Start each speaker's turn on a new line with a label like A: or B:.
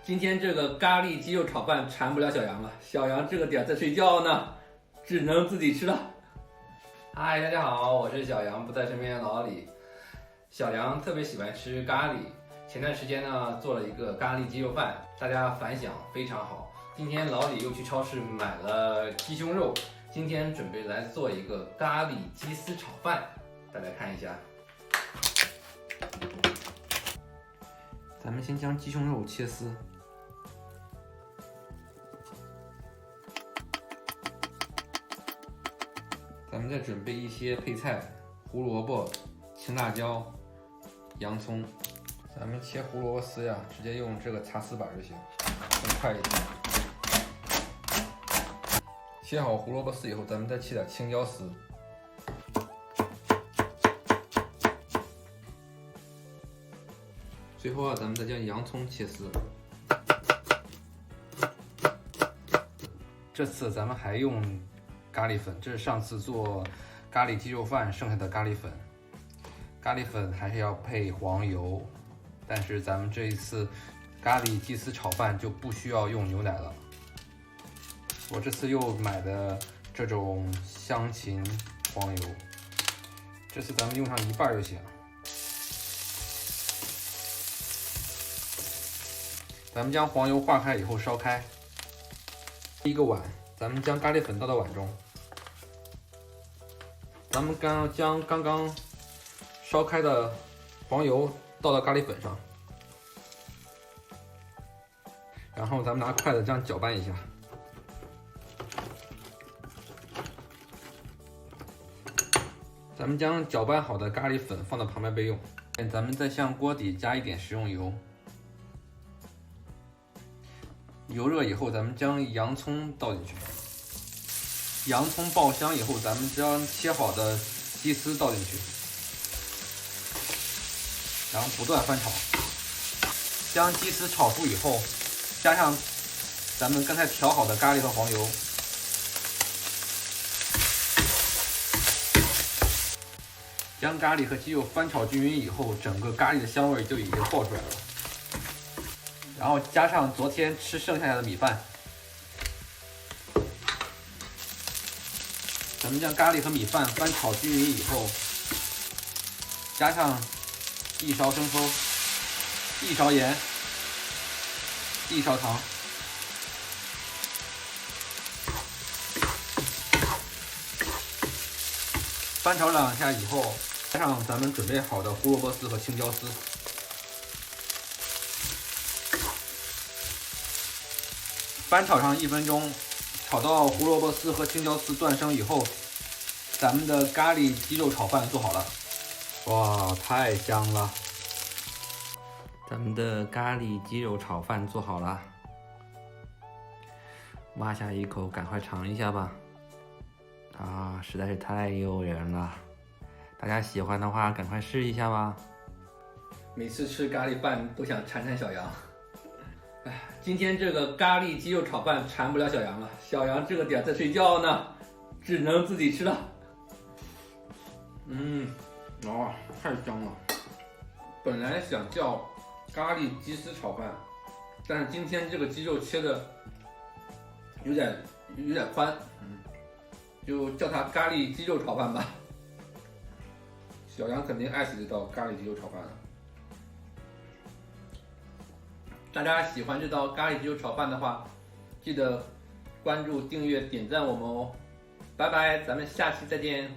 A: 今天这个咖喱鸡肉炒饭馋不了小杨了，小杨这个点在睡觉呢，只能自己吃了。
B: 嗨，大家好，我是小杨不在身边的老李。小杨特别喜欢吃咖喱，前段时间呢做了一个咖喱鸡肉饭，大家反响非常好。今天老李又去超市买了鸡胸肉，今天准备来做一个咖喱鸡丝炒饭，大家看一下。咱们先将鸡胸肉切丝。咱们再准备一些配菜，胡萝卜、青辣椒、洋葱。咱们切胡萝卜丝呀，直接用这个擦丝板就行，更快一点。切好胡萝卜丝以后，咱们再切点青椒丝。最后啊，咱们再将洋葱切丝。这次咱们还用咖喱粉，这是上次做咖喱鸡肉饭剩下的咖喱粉。咖喱粉还是要配黄油，但是咱们这一次咖喱鸡丝炒饭就不需要用牛奶了。我这次又买的这种香芹黄油，这次咱们用上一半就行。咱们将黄油化开以后烧开，一个碗，咱们将咖喱粉倒到碗中。咱们将刚刚烧开的黄油倒到咖喱粉上，然后咱们拿筷子这样搅拌一下。咱们将搅拌好的咖喱粉放到旁边备用。咱们再向锅底加一点食用油，油热以后，咱们将洋葱倒进去。洋葱爆香以后，咱们将切好的鸡丝倒进去，然后不断翻炒。将鸡丝炒熟以后，加上咱们刚才调好的咖喱和黄油，将咖喱和鸡肉翻炒均匀以后，整个咖喱的香味就已经爆出来了。然后加上昨天吃剩下的米饭，咱们将咖喱和米饭翻炒均匀以后，加上1勺生抽、1勺盐、1勺糖，翻炒2下以后，加上咱们准备好的胡萝卜丝和青椒丝。翻炒上1分钟，炒到胡萝卜丝和青椒丝断生以后，咱们的咖喱鸡肉炒饭做好了。哇，太香了！咱们的咖喱鸡肉炒饭做好了，挖下一口，赶快尝一下吧。啊，实在是太诱人了！大家喜欢的话，赶快试一下吧。
A: 每次吃咖喱饭都想馋馋小杨。今天这个咖喱鸡肉炒饭馋不了小杨了，小杨这个点在睡觉呢，只能自己吃了。太香了！本来想叫咖喱鸡丝炒饭，但是今天这个鸡肉切的有点宽，就叫它咖喱鸡肉炒饭吧。小杨肯定爱死这道咖喱鸡肉炒饭了。大家喜欢这道咖喱鸡肉炒饭的话，记得关注、订阅、点赞我们哦！拜拜，咱们下期再见。